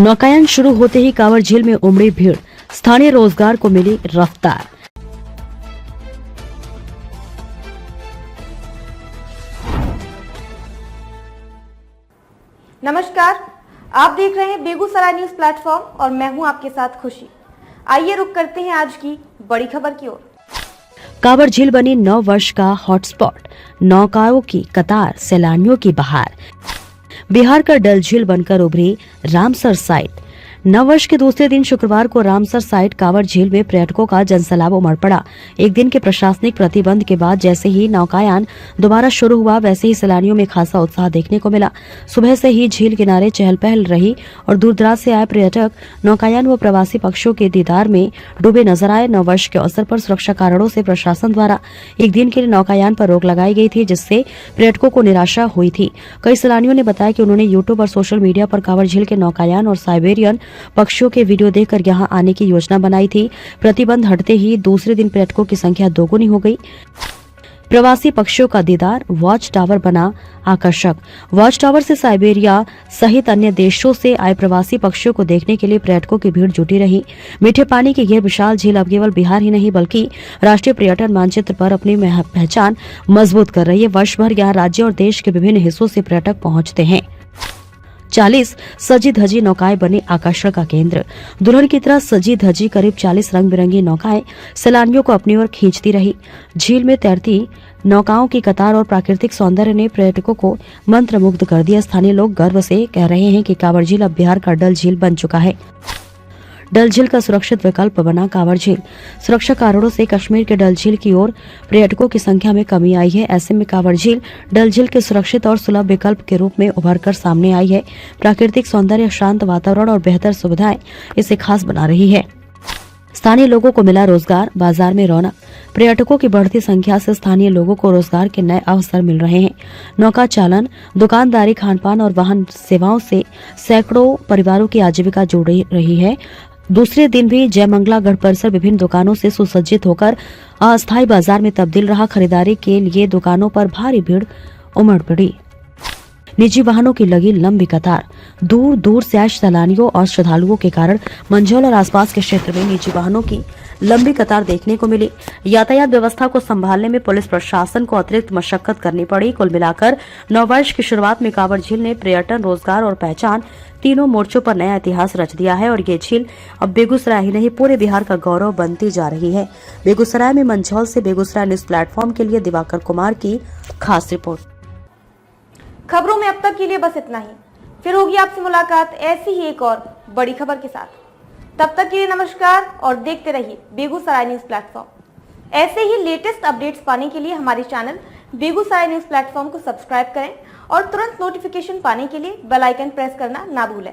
नौकायन शुरू होते ही कांवर झील में उमड़ी भीड़, स्थानीय रोजगार को मिली रफ्तार। नमस्कार, आप देख रहे हैं बेगूसराय न्यूज प्लेटफॉर्म और मैं हूं आपके साथ खुशी। आइए रुक करते हैं आज की बड़ी खबर की ओर। कांवर झील बनी 9 वर्ष का हॉटस्पॉट, नौकाओं की कतार, सैलानियों की बहार। बिहार का डल झील बनकर उभरी रामसर साइट। 9 वर्ष के दूसरे दिन शुक्रवार को रामसर साइट कांवर झील में पर्यटकों का जनसैलाब उमड़ पड़ा। एक दिन के प्रशासनिक प्रतिबंध के बाद जैसे ही नौकायान दोबारा शुरू हुआ, वैसे ही सैलानियों में खासा उत्साह देखने को मिला। सुबह से ही झील किनारे चहल पहल रही और दूर दराज से आए पर्यटक नौकायान व प्रवासी पक्षियों के दीदार में डूबे नजर आए। 9 वर्ष के अवसर पर सुरक्षा कारणों से प्रशासन द्वारा एक दिन के लिए नौकायान पर रोक लगाई गई थी, जिससे पर्यटकों को निराशा हुई थी। कई सैलानियों ने बताया कि उन्होंने यूट्यूब और सोशल मीडिया पर कांवर झील के नौकायान और साइबेरियन पक्षियों के वीडियो देखकर यहां आने की योजना बनाई थी। प्रतिबंध हटते ही दूसरे दिन पर्यटकों की संख्या दोगुनी हो गई। प्रवासी पक्षियों का दीदार, वॉच टावर बना आकर्षक। वॉच टावर से साइबेरिया सहित अन्य देशों से आए प्रवासी पक्षियों को देखने के लिए पर्यटकों की भीड़ जुटी रही। मीठे पानी की यह विशाल झील अब केवल बिहार ही नहीं बल्कि राष्ट्रीय पर्यटन मानचित्र पर अपनी पहचान मजबूत कर रही है। वर्ष भर यहाँ राज्य और देश के विभिन्न हिस्सों से पर्यटक पहुँचते हैं। 40 सजी धजी नौकाएं बनी आकर्षण का केंद्र। दुल्हन की तरह सजी धजी करीब 40 रंग बिरंगी नौकाएं सैलानियों को अपनी ओर खींचती रही। झील में तैरती नौकाओं की कतार और प्राकृतिक सौंदर्य ने पर्यटकों को मंत्रमुग्ध कर दिया। स्थानीय लोग गर्व से कह रहे हैं कि कांवर झील अब बिहार का डल झील बन चुका है। डल झील का सुरक्षित विकल्प बना कांवर झील। सुरक्षा कारणों से कश्मीर के डल झील की ओर पर्यटकों की संख्या में कमी आई है। ऐसे में कांवर झील डल झील के सुरक्षित और सुलभ विकल्प के रूप में उभरकर सामने आई है। प्राकृतिक सौंदर्य, शांत वातावरण और बेहतर सुविधाएं इसे खास बना रही है। स्थानीय लोगों को मिला रोजगार, बाजार में रौनक। पर्यटकों की बढ़ती संख्या से स्थानीय लोगों को रोजगार के नए अवसर मिल रहे हैं। नौका चालन, दुकानदारी, खानपान और वाहन सेवाओं से सैकड़ों परिवारों की आजीविका जुड़ रही है। दूसरे दिन भी जयमंगला गढ़ परिसर विभिन्न दुकानों से सुसज्जित होकर अस्थायी बाजार में तब्दील रहा। खरीदारी के लिए दुकानों पर भारी भीड़ उमड़ पड़ी। निजी वाहनों की लगी लंबी कतार। दूर दूर से आए सैलानियों और श्रद्धालुओं के कारण मंझौल और आसपास के क्षेत्र में निजी वाहनों की लंबी कतार देखने को मिली। यातायात व्यवस्था को संभालने में पुलिस प्रशासन को अतिरिक्त मशक्कत करनी पड़ी। कुल मिलाकर 9 वर्ष की शुरुआत में कांवर झील ने पर्यटन, रोजगार और पहचान तीनों मोर्चों पर नया इतिहास रच दिया है और ये झील अब बेगूसराय ही नहीं पूरे बिहार का गौरव बनती जा रही है। बेगूसराय में मंझौल से बेगूसराय न्यूज प्लेटफॉर्म के लिए दिवाकर कुमार की खास रिपोर्ट। खबरों में अब तक के लिए बस इतना ही। फिर होगी आपसे मुलाकात ऐसी ही एक और बड़ी खबर के साथ। तब तक के लिए नमस्कार और देखते रहिए बेगूसराय न्यूज प्लेटफॉर्म। ऐसे ही लेटेस्ट अपडेट्स पाने के लिए हमारे चैनल बेगूसराय न्यूज प्लेटफॉर्म को सब्सक्राइब करें और तुरंत नोटिफिकेशन पाने के लिए बेल आइकन प्रेस करना ना भूलें।